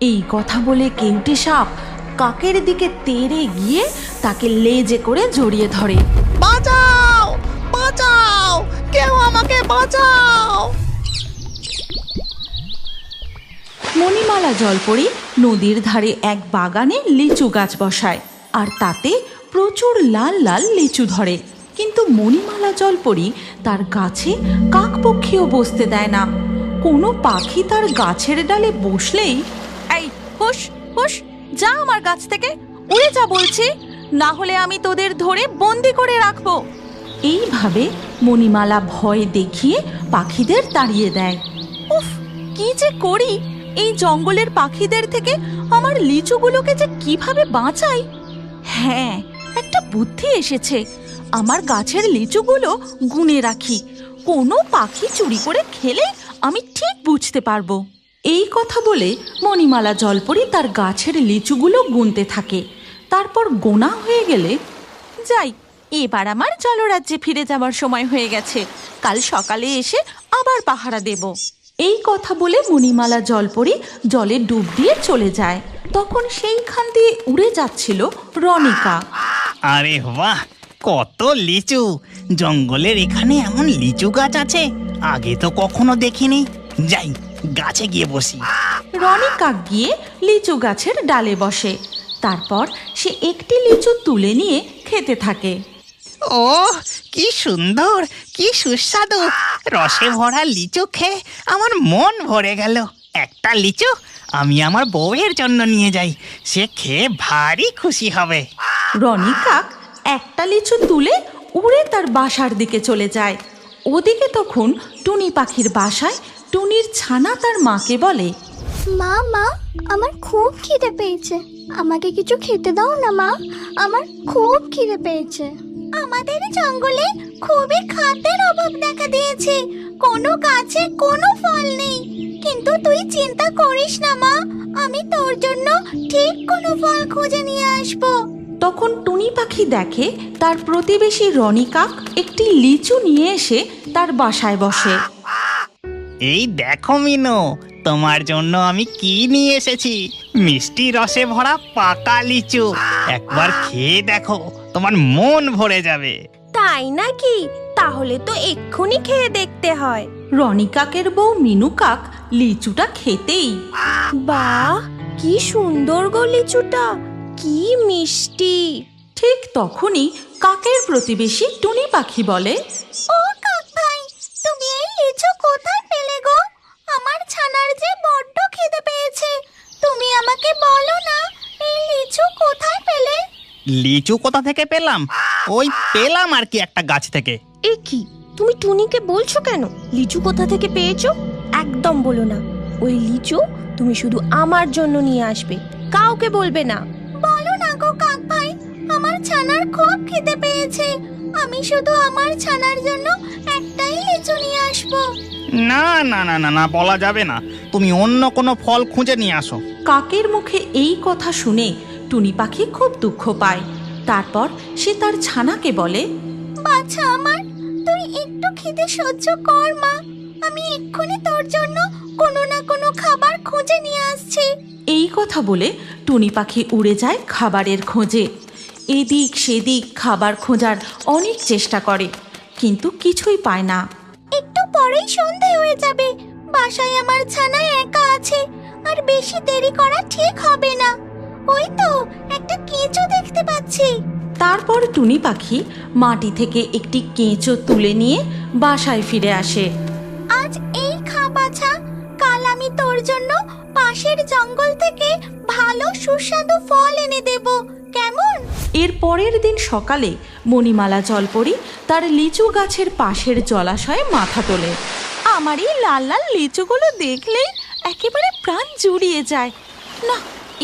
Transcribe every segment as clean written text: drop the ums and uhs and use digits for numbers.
এই কথা বলে কেউটে সাপ কাকের দিকে তেড়ে গিয়ে তাকে লেজে করে জড়িয়ে ধরে। বাঁচাও, বাঁচাও, কেউ আমাকে বাঁচাও। মণিমালা জলপরি নদীর ধারে এক বাগানে লিচু গাছ বসায়, আর তাতে প্রচুর লাল লাল লিচু ধরে। কিন্তু মণিমালা জলপরি তার গাছে কাকপক্ষীও বসতে দেয় না। কোনো পাখি তার গাছের ডালে বসলেই, এই হুশ হুশ, যা আমার গাছ থেকে, উড়ে যা বলছি, না হলে আমি তোদের ধরে বন্দি করে রাখবো। এইভাবে মণিমালা ভয় দেখিয়ে পাখিদের তাড়িয়ে দেয়। উফ, কি যে করি এই জঙ্গলের পাখিদের থেকে, আমার লিচুগুলোকে যে কিভাবে বাঁচাই। হ্যাঁ, একটা বুদ্ধি এসেছে, আমার গাছের লিচুগুলো গুনে রাখি, কোনো পাখি চুরি করে খেলে আমি ঠিক বুঝতে পারবো। এই কথা বলে মণিমালা জলপরি তার গাছের লিচুগুলো গুনতে থাকে। তারপর গোনা হয়ে গেলে, যাই, এবার আমার জলরাজ্যে ফিরে যাবার সময় হয়ে গেছে, কাল সকালে এসে আবার পাহারা দেব। এই কথা বলে মণিমালা জলপরি জলে ডুব দিয়ে চলে যায়। তখন সেইখান দিয়ে উড়ে যাচ্ছিল রনি কাক। আরে বাহ, কত লিচু! জঙ্গলের এখানে এমন লিচু গাছ আছে, আগে তো কখনো দেখিনি। যাই, গাছে গিয়ে বসি। রনি কাক গিয়ে লিচু গাছের ডালে বসে। তারপর সে একটি লিচু তুলে নিয়ে খেতে থাকে। ও কি সুন্দর, কি সুস্বাদু! রসে ভরা লিচু খেয়ে আমার মন ভরে গেল। একটা লিচু আমি আমার বউয়ের জন্য নিয়ে যাই, সে খেয়ে ভারী খুশি হবে। রনি কাক একটা লিচু তুলে উড়ে তার বাসার দিকে চলে যায়। ওদিকে তখন টুনি পাখির বাসায় টুনির ছানা তার মাকে বলে, মা মা, আমার খুব খিদে পেয়েছে, আমাকে কিছু খেতে দাও না মা, আমার খুব খিদে পেয়েছে। আমাদের জঙ্গলে খুবই খাদ্যের অভাব দেখা দিয়েছে, কোনো গাছে কোনো ফল নেই। কিন্তু তুই চিন্তা করিস না মা, আমি তোর জন্য ঠিক কোনো ফল খুঁজে নিয়ে আসবো। তখন টুনি পাখি দেখে তার প্রতিবেশী রনি কাক একটি লিচু নিয়ে এসে তার বাসায় বসে। এই দেখো মিনু, তোমার জন্য আমি কি নিয়ে এসেছি, মিষ্টি রসে ভরা পাকা লিচু। একবার খেয়ে দেখো, তোমার মন ভরে যাবে। তাই নাকি? তাহলে তো এক্ষুনি খেয়ে দেখতে হয়। রনি কাকের বউ মিনু কাক লিচুটা খেতেই, বাহ, কি সুন্দর গো লিচুটা, কি মিষ্টি। ঠিক তখনই কাকের প্রতিবেশী টুনি পাখি বলে, ও কাক ভাই, তুমি এই লিচু কোথায় পেলে গো? আমার ছানার যে বড্ড খিদে পেয়েছে, তুমি আমাকে বলো না এই লিচু কোথায় পেলে? লিচু কোথা থেকে পেলাম? ওই পেলাম আর কি একটা গাছ থেকে। এ কি, তুমি টুনিকে বলছো কেন লিচু কোথা থেকে পেয়েছো? একদম বলো না, ওই লিচু তুমি শুধু আমার জন্য নিয়ে আসবে, কাউকে বলবে না। বলো না গো কাক ভাই, আমার ছানার খুব খিদে পেয়েছে, আমি শুধু আমার ছানার জন্য একটাই লিচু নিয়ে আসবো। না না না না না, বলা যাবে না, তুমি অন্য কোনো ফল খুঁজে নিয়ে আসো। কাকের মুখে এই কথা শুনে টুনি পাখি খুব দুঃখ পায়। তারপর সে তার ছানাকে বলে, বাছা আমার, তুই একটু খিদে সহ্য কর মা, আমি এক্ষুনি তোর জন্য কোনো না কোনো খাবার খুঁজে নিয়ে আসছি। এই কথা বলে টুনি পাখি উড়ে যায় খাবারের খোঁজে। এদিক সেদিক খাবার খোঁজার অনেক চেষ্টা করে, কিন্তু কিছুই পায় না। একটু পরেই সন্ধে হয়ে যাবে, বাসায় আমার ছানা একা আছে, আর বেশি দেরি করা ঠিক হবে না। ওই তো একটা কেঁচো দেখতে পাচ্ছি। তারপর টুনি পাখি মাটি থেকে একটি কেঁচো তুলে নিয়ে বাসায় ফিরে আসে। আজ এই খা বাছা, কাল আমি তোর জন্য পাশের জঙ্গল থেকে ভালো সুস্বাদু ফল এনে দেব, কেমন? এর পরের দিন সকালে মণিমালা জলপরি তার লিচু গাছের পাশের জলাশয়ে মাথা তোলে। আমার এই লাল লাল লিচুগুলো দেখলেই একেবারে প্রাণ জুড়িয়ে যায়। না,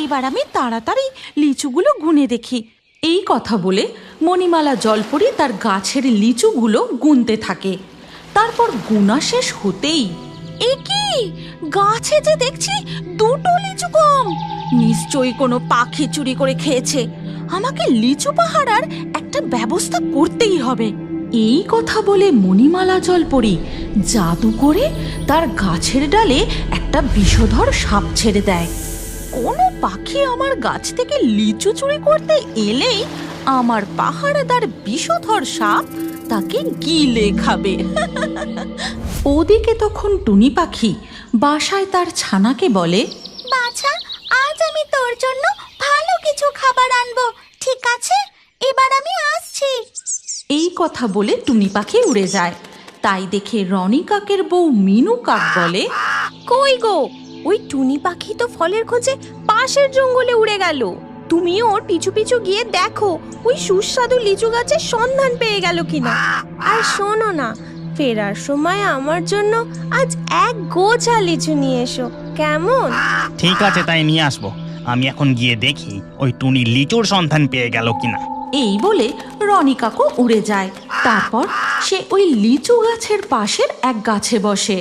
এবার আমি তাড়াতাড়ি লিচুগুলো গুনে দেখি। এই কথা বলে মণিমালা জলপরি তার গাছের লিচুগুলো গুনতে থাকে। তারপর গুনা শেষ হতেই, এ কি, গাছে যে দেখছি দুটো লিচু কম, নিশ্চয়ই কোনো পাখি চুরি করে খেয়েছে। আমাকে লিচু পাহারার একটা ব্যবস্থা করতেই হবে। এই কথা বলে মণিমালা জলপরি জাদু করে তার গাছের ডালে একটা বিষধর সাপ ছেড়ে দেয়। কোনো পাখি আমার গাছ থেকে লিচু চুরি করতে এলেই আমার পাহারাদার বিষধর সাপ তাকে গিলে খাবে। ওদিকে তখন টুনি পাখি বাসায় তার ছানাকে বলে, বাছা, আজ আমি তোর জন্য ভালো কিছু খাবার আনবো, ঠিক আছে? এবার আমি আসছি। এই কথা বলে টুনি পাখি উড়ে যায়। তাই দেখে রনি কাকের বউ মিনু কাক বলে, কই গো, ওই টুনি পাখি তো ফলের খোঁজে পাশের জঙ্গলে উড়ে গেল। তুমি ওর পিছু পিছু গিয়ে দেখো ওই সুস্বাদু লিচু গাছের সন্ধান পেয়ে গেল কিনা। আর শোনো না, ফেরার সময় আমার জন্য আজ এক গোছা লিচু নিয়ে এসো, কেমন? ঠিক আছে, তাই নিয়ে আসবো। আমি এখন গিয়ে দেখি ওই টুনি লিচুর সন্ধান পেয়ে গেল কিনা। এই বলে রনি কাকও উড়ে যায়। তারপর সে ওই লিচু গাছের পাশের এক গাছে বসে।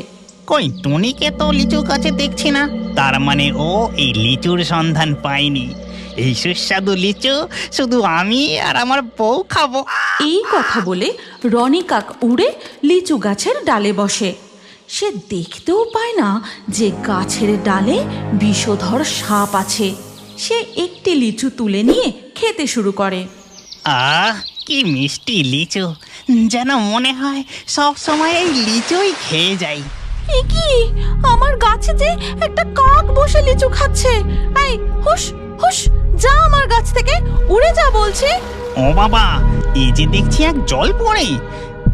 কই, টুনিকে তো লিচু গাছে দেখছি না। তার মানে ও এই লিচুর সন্ধান পায়নি। এই সুস্বাদু লিচু শুধু আমি আর আমার বউ খাবো। এই কথা বলে রনি কাক উড়ে লিচু গাছের ডালে বসে। সে দেখতেও পায় না যে গাছের ডালে বিষধর সাপ আছে। সে একটি লিচু তুলে নিয়ে খেতে শুরু করে। আহ, কি মিষ্টি লিচু! যেন মনে হয় সব সময় এই লিচুই খেয়ে যাই। এ কি, আমার গাছে যে একটা কাক বসে লিচু খাচ্ছে! এই হুশ হুশ, যা আমার গাছ থেকে, উড়ে যা বলছি। ও বাবা, এই যে দেখছি এক জল পড়ে।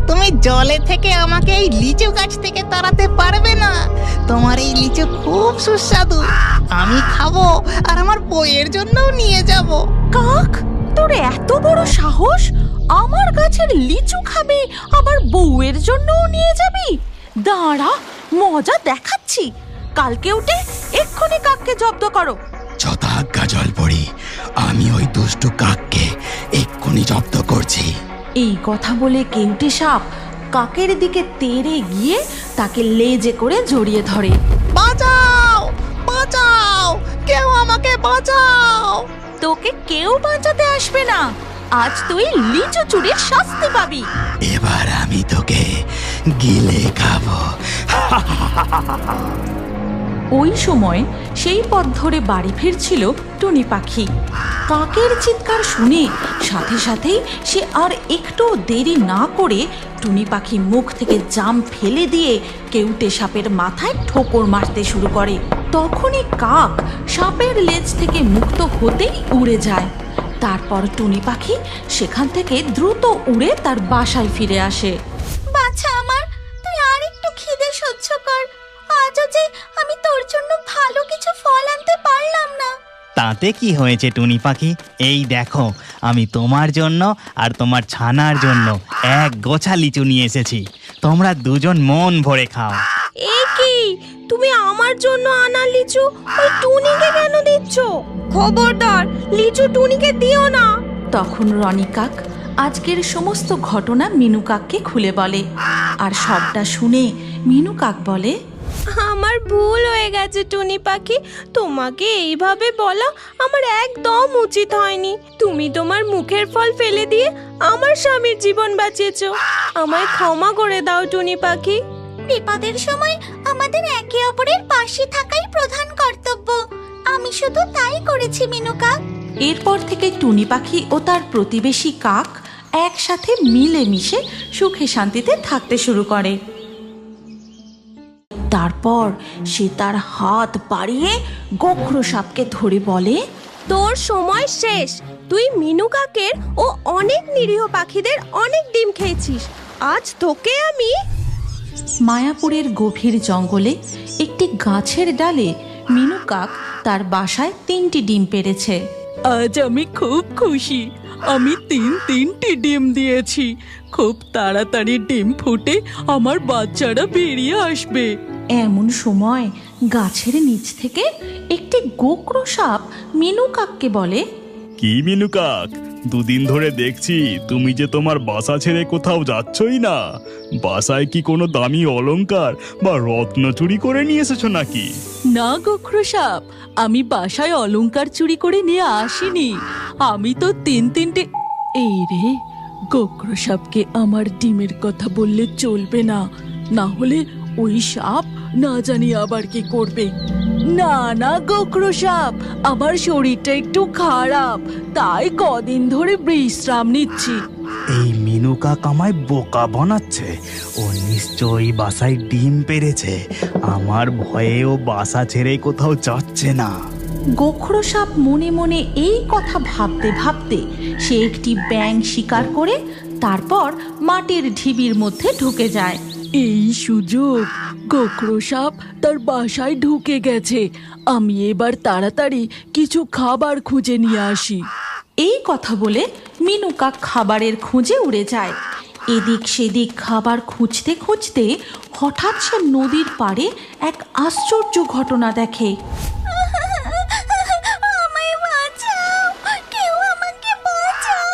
তুমি জলে থেকে আমাকে এই লিচু গাছ থেকে তাড়াতে পারবে না। তোমার এই লিচু খুব সুস্বাদু, আমি খাবো আর আমার বইয়ের জন্যও নিয়ে যাব। কাক, তোর এত বড় সাহস! আমার গাছের লিচু খাবে, আবার বউয়ের জন্যও নিয়ে যাবি? দাঁড়া, মজা দেখাচ্ছি। কালকে উঠে এক্ষুনি কাককে জব্দ করো। যথাজ্ঞা জলপরি, আমি ওই দুষ্টু কাককে এক্ষুনি জব্দ করছি। এই কথা বলে কেউটে সাপ কাকের দিকে তেড়ে গিয়ে তাকে লেজে করে জড়িয়ে ধরে। বাঁচাও, বাঁচাও, কেউ আমাকে বাঁচাও! তোকে কেউ বাঁচাতে আসবে না, আজ তুই লিচু চুরির শাস্তি পাবি। এবার আমি তোকে গিলে খাবো। ওই সময় সেই পথ ধরে বাড়ি ফিরছিল টুনি পাখি। কাকের চিৎকার শুনে সাথে সাথেই সে আর একটু দেরি না করে টুনি পাখি মুখ থেকে জাম ফেলে দিয়ে কেউটে সাপের মাথায় ঠোকর মারতে শুরু করে। তখনই কাক সাপের লেজ থেকে মুক্ত হতেই উড়ে যায়। তারপর টুনি পাখি সেখান থেকে দ্রুত উড়ে তার বাসায় ফিরে আসে। বাছা আমার, তুই আর একটু খিদে সহ্য কর। আজও যে আমি তোর জন্য ভালো কিছু ফল আনতে পারলাম না। তাতে কি হয়েছে টুনি পাখি? এই দেখো, আমি তোমার জন্য আর তোমার ছানার জন্য এক গোছা লিচু নিয়ে এসেছি। তোমরা দুজন মন ভরে খাও। এ কি, তুমি আমার জন্য আনা লিচু ওই টুনিকে কেন দিচ্ছ? খবরদার, লিচু টুনিকে দিও না। তখন রনি কাক আজকের সমস্ত ঘটনা মিনু কাককে খুলে বলে। আর সবটা শুনে মিনু কাক বলে, আমার ভুল হয়ে গেছে টুনি পাখি, তোমাকে এইভাবে বলা আমার একদম উচিত হয়নি। তুমি তোমার মুখের ফল ফেলে দিয়ে আমার স্বামীর জীবন বাঁচিয়েছো। আমায় ক্ষমা করে দাও টুনি পাখি। বিপদের সময় আমাদের একে অপরের পাশে থাকাই প্রধান কর্তব্য। আমি শুধু তাই করেছি মিনু কাক। এরপর থেকে টুনি পাখি ও তার প্রতিবেশী কাক একসাথে মিলেমিশে সুখে শান্তিতে থাকতে শুরু করে। তারপর সে তার হাত বাড়িয়ে গোখরো সাপকে ধরে বলে, তোর সময় শেষ। তুই মিনু কাকের ও অনেক নিরীহ পাখিদের অনেক ডিম খেয়েছিস। আজ তোকে আমি। মায়াপুরের গভীর জঙ্গলে একটি গাছের ডালে মিনু কাক তার বাসায় 3টি ডিম পেড়েছে। আজ আমি খুব খুশি, আমি তিনটি ডিম দিয়েছি। খুব তাড়াতাড়ি ডিম ফুটে আমার বাচ্চারা বেরিয়ে আসবে। এমন সময় গাছের নিচ থেকে একটি গোখরো সাপ মিনু কাককে বলে, কি মিনু কাক, দুদিন ধরে দেখছি তুমি যে তোমার বাসা ছেড়ে কোথাও যাচ্ছই না। বাসায় কি কোনো দামি অলংকার বা রত্ন চুরি করে নিয়ে এসেছো নাকি? না গোখরো সাপ, আমি বাসায় অলংকার চুরি করে নিয়ে আসিনি। আমি তো তিনটে। এই রে, গোখরো সাপকে আমার ডিমের কথা বললে চলবে না, না হলে ওই সাপ না জানি আবার কি করবে। না না গোখরো সাপ, আমার শরীরটা একটু খারাপ, তাই কদিন ধরে বিশ্রাম নিচ্ছি। এই মিনু কাক আমায় বোকা বানাচ্ছে। ও নিশ্চয়ই বাসায় ডিম পেড়েছে। আমার ভয়ে ও বাসা ছেড়ে কোথাও যাচ্ছে না। গোখরো সাপ মনে মনে এই কথা ভাবতে ভাবতে সে একটি ব্যাঙ শিকার করে তারপর মাটির ঢিবির মধ্যে ঢুকে যায়। এই সুযোগ, গোখরো সাপ তার বাসায় ঢুকে গেছে, আমি এবার তাড়াতাড়ি কিছু খাবার খুঁজে নিয়ে আসি। এই কথা বলে মিনু কাক খাবারের খোঁজে উড়ে যায়। এদিক সেদিক খাবার খুঁজতে খুঁজতে হঠাৎ সে নদীর পাড়ে এক আশ্চর্য ঘটনা দেখে। আমায় বাঁচাও, কেউ আমাকে বাঁচাও।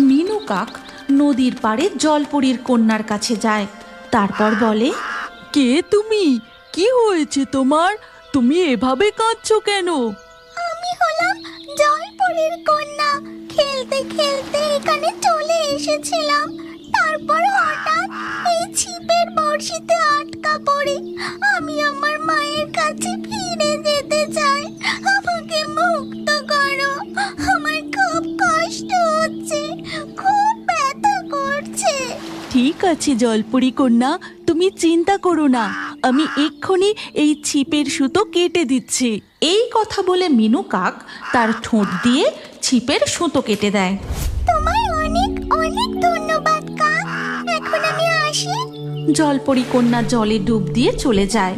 মিনু কাক নদীর পাড়ে জলপরীর কন্যার কাছে যায়। তারপর বলে, কে তুমি? কি হয়েছে তোমার? তুমি এভাবে কাঁদছো কেন? আমি হলাম জলপরীর কন্যা। খেলতে খেলতে এখানে চলে এসেছিলাম, তারপর হঠাৎ এই ছিপের বড়শিতে আটকা পড়ি। আমি আমার মায়ের কাছে ফিরে যেতে চাই, আমাকে মুক্ত করো। আমার খুব কষ্ট হচ্ছে, খুব ব্যথা করছে। ঠিক আছে জলপরি কন্যা, তুমি চিন্তা করো না, আমি এক্ষুনি এই ছিপের সুতো কেটে দিচ্ছি। এই কথা বলে মিনু কাক তার ঠোঁট দিয়ে ছিপের সুতো কেটে দেয়। তোমায় অনেক অনেক ধন্যবাদ কাক, এখন আমি আসি। জলপরী কন্যা জলে ডুব দিয়ে চলে যায়।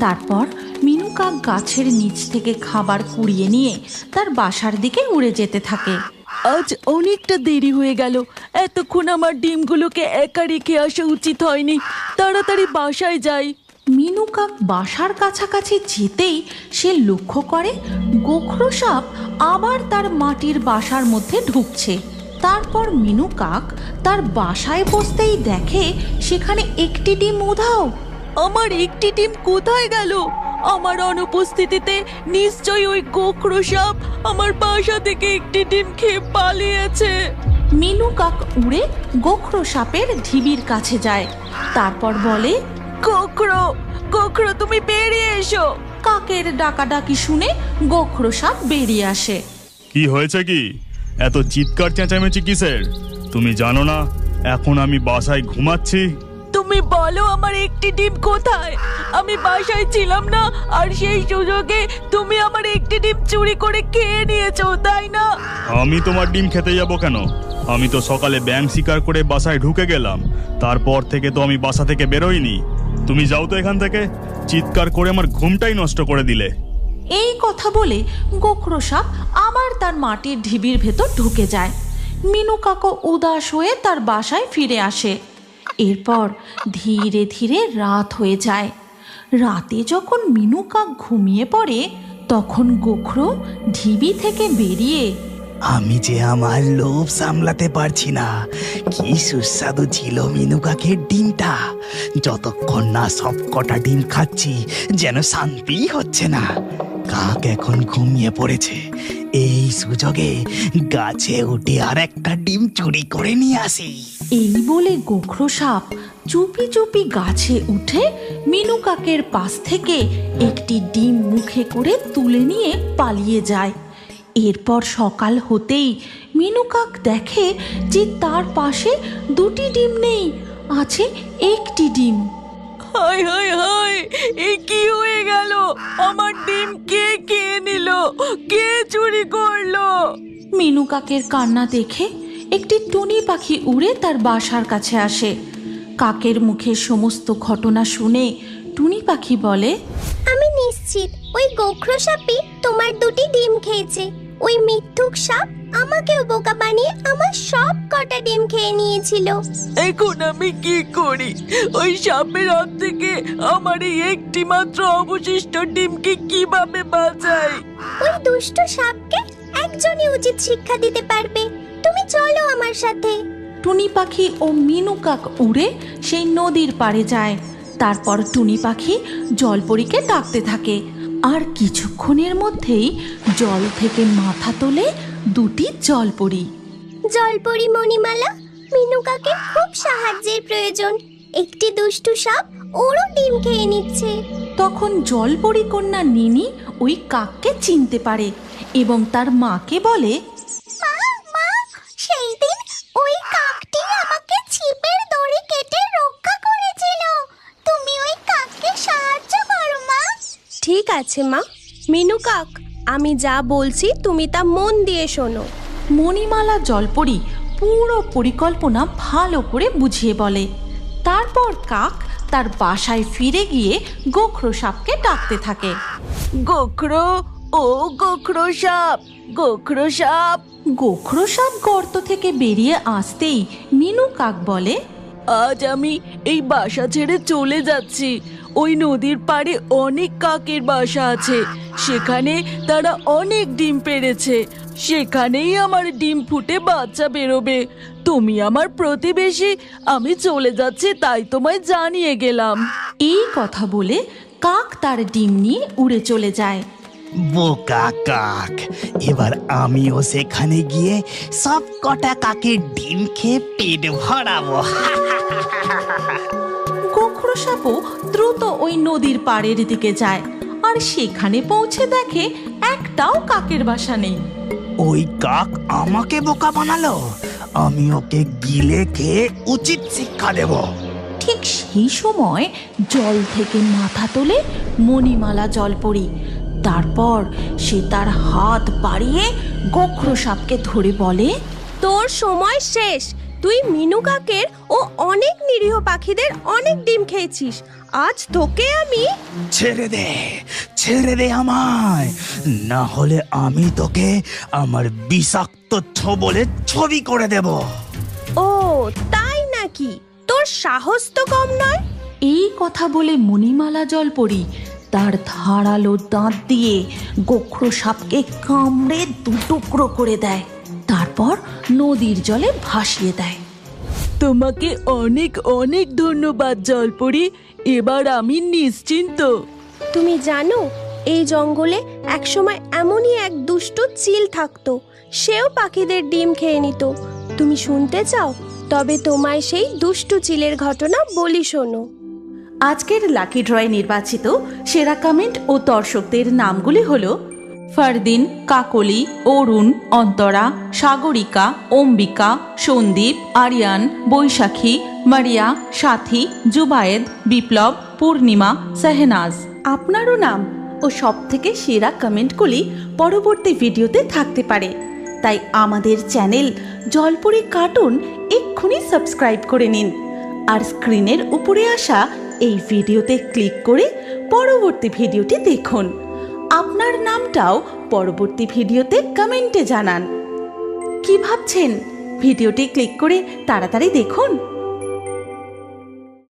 তারপর মিনু কাক গাছের নিচ থেকে খাবার কুড়িয়ে নিয়ে তার বাসার দিকে উড়ে যেতে থাকে। আজ অনেকটা দেরি হয়ে গেল, এতক্ষণ আমার ডিমগুলোকে একা রেখে আসা উচিত হয়নি। তাড়াতাড়ি বাসায় যাই। মিনু কাক বাসার কাছাকাছি যেতেই সে লক্ষ্য করে গোখরো সাপ আবার তার মাটির বাসার মধ্যে ঢুকছে। তারপর মিনু কাক তার বাসায় বসতেই দেখে সেখানে একটি ডিম উধাও। আমার একটি ডিম কোথায় গেল? আমার অনুপস্থিতিতে নিশ্চয়ই ওই গোখরো সাপ আমার বাসা থেকে একটি ডিম খেয়ে পালিয়েছে। মিনু কাক উড়ে গোখরো সাপের ঢিবির কাছে যায়। তারপর বলে, গোখরো, গোখরো তুমি বেরিয়ে এসো। কাকের ডাকাডাকি শুনে গোখরো সাপ বেরিয়ে আসে। কি হয়েছে কি? এত চিৎকার চেঁচামেচি কিসের? তুমি জানো না এখন আমি বাসায় ঘুমাচ্ছি? তুমি বলো আমার একটি ডিম কোথায়? আমি বাসায় ছিলাম না, আর সেই সুযোগে তুমি আমার একটি ডিম চুরি করে খেয়ে নিয়েছো, তাই না? আমি তোমার ডিম খেতে যাব কেন? আমি তো সকালে ব্যাঙ শিকার করে বাসায় ঢুকে গেলাম, তারপর থেকে তো আমি বাসা থেকে বেরোইনি। তুমি যাও তো এখান থেকে, চিৎকার করে আমার ঘুমটাই নষ্ট করে দিলে। এই কথা বলে গোখরো সাপ আবার তার মাটির ঢিবির ভেতর ঢুকে যায়। মিনু কাকও উদাস হয়ে তার বাসায় ফিরে আসে। এরপর ধীরে ধীরে রাত হয়ে যায়। রাতে যখন মিনু কাক ঘুমিয়ে পড়ে তখন গোখরো ঢিবি থেকে বেরিয়ে, আমি যে আমার লোভ সামলাতে পারছি না। কি সুস্বাদু ছিল মিনু কাকের ডিমটা। যতক্ষণ না সব কটা ডিম খাচ্ছি যেন শান্তি হচ্ছে না। কাক এখন ঘুমিয়ে পড়েছে, এই সুযোগে গাছে উঠে আর একটা ডিম চুরি করে নিয়ে আসি। এই বলে গোখরো সাপ চুপি চুপি গাছে উঠে মিনু কাকের পাশ থেকে একটি ডিম মুখে করে তুলে নিয়ে পালিয়ে যায়। এরপর সকাল হতেই মিনু কাক দেখে যে তার পাশে দুটি ডিম নেই, আছে একটি ডিম। হায় হায় হায়, এ কি হয়ে গেল? আমার ডিম কে খেয়ে নিল? কে চুরি করলো? মিনু কাকের কান্না দেখে একটি টুনি পাখি উড়ে তার বাসার কাছে আসে। কাকের মুখে সমস্ত ঘটনা শুনে টুনি পাখি বলে, আমি নিশ্চিত ওই গোখরো সাপই তোমার দুটি ডিম খেয়েছে। ওই মিথ্যুক সাপ আমাকেও বোকা বানিয়ে আমার সব কটা ডিম খেয়ে নিয়েছিল। এখন আমি কি করি? ওই সাপের হাত থেকে আমার এই একটি মাত্র অবশিষ্ট ডিমকে কিভাবে বাঁচাই? ওই দুষ্ট সাপকে একজনই উচিত শিক্ষা দিতে পারবে। তুমি চলো আমার সাথে। টুনি পাখি ও মিনু কাক উড়ে সেই নদীর পাড়ে যায়। তারপর টুনি পাখি জলপরীকে ডাকতে থাকে, আর কিছুক্ষণের মধ্যেই জল থেকে মাথা তোলে দুটি জলপরী। জলপরি মণিমালা, মিনু কাকের খুব সাহায্যের প্রয়োজন। একটি দুষ্টু সাপ ওরও ডিম খেয়ে নিচ্ছে। তখন জলপরি কন্যা নিনি ওই কাককে চিনতে পারে এবং তার মাকে বলে, মা মা, সেই দিন ওই কাকটি আমাকে ছিপের দড়ি কেটে রক্ষা করেছিল। তুমি ওই কাককে সাহায্য করো মা। ঠিক আছে মা। মিনু কাক, আমি যা বলছি তুমি তা মন দিয়ে শোনো। মণিমালা জলপরি পুরো পরিকল্পনা ভালো করে বুঝিয়ে বলে। তারপর কাক তার বাসায় ফিরে গিয়ে গোখরো সাপকে ডাকতে থাকে। গোখরো, ও গোখরো সাপ, গোখরো সাপ। গোখরো সাপ গর্ত থেকে বেরিয়ে আসতেই মিনু কাক বলে, আজ আমি এই বাসা ছেড়ে চলে যাচ্ছি। ওই নদীর পাড়ে অনেক কাকের বাসা আছে, সেখানে তারা অনেক ডিম পেড়েছে। সেখানেই আমার ডিম ফুটে বাচ্চা বেরোবে। তুমি আমার প্রতিবেশী, আমি চলে যাচ্ছি তাই তোমায় জানিয়ে গেলাম। এই কথা বলে কাক তার ডিম নিয়ে উড়ে চলে যায়। বোকা কাক, এবার আমিও সেখানে গিয়ে সব কটা কাকের ডিম খেয়ে পেট ভরাবো। গোখরো সাপও দ্রুত ওই নদীর পাড়ের দিকে যায়, আর সেখানে পৌঁছে দেখে একটাও কাকের বাসা নেই। ওই কাক আমাকে বোকা বানালো, আমি ওকে গিলে খেয়ে উচিত শিক্ষা দেব। ঠিক সেই সময় জল থেকে মাথা তোলে মণিমালা জলপরি। তারপর সে তার হাত বাড়িয়ে গোখরো সাপকে ধরে বলে, তোর সময় শেষ। তুই মিনু কাকের ও অনেক নিরীহ পাখিদের অনেক ডিম খেয়েছিস। আজ তোকে আমি ছেড়ে দে আমায়, না হলে আমি তোকে আমার বিষাক্ত ছোবলে ছবি করে দেব। ও তাই নাকি? তোর সাহস তো কম নয়। এই কথা বলে মণিমালা জলপরি তার ধারালো দাঁত দিয়ে গোখরো সাপকে কামড়ে দুটুকরো করে দেয়। তারপর নদীর জলে ভাসিয়ে দেয়। তোমাকে অনেক অনেক ধন্যবাদ জলপরি, এবার আমি নিশ্চিন্ত। তুমি জানো, এই জঙ্গলে একসময় এমনই এক দুষ্ট চিল থাকতো। সেও পাখিদের ডিম খেয়ে নিত। তুমি শুনতে চাও? তবে তোমায় সেই দুষ্টু চিলের ঘটনা বলি, শোনো। আজকের লাকি ড্রয়ে নির্বাচিত সেরা কমেন্ট ও দর্শকদের নামগুলি হলো ফারদিন, কাকলি, অরুণ, অন্তরা, সাগরিকা, অম্বিকা, সন্দীপ, আরিয়ান, বৈশাখী, মারিয়া, সাথী, জুবায়েদ, বিপ্লব, পূর্ণিমা, শাহনাজ। আপনারও নাম ও সবথেকে সেরা কমেন্টগুলি পরবর্তী ভিডিওতে থাকতে পারে, তাই আমাদের চ্যানেল জলপরি কার্টুন এক্ষুনি সাবস্ক্রাইব করে নিন আর স্ক্রিনের উপরে আসা এই ভিডিওতে ক্লিক করে পরবর্তী ভিডিওটি দেখুন। আপনার নামটাও পরবর্তী ভিডিওতে কমেন্টে জানান। কি ভাবছেন? ভিডিওটি ক্লিক করে তাড়াতাড়ি দেখুন।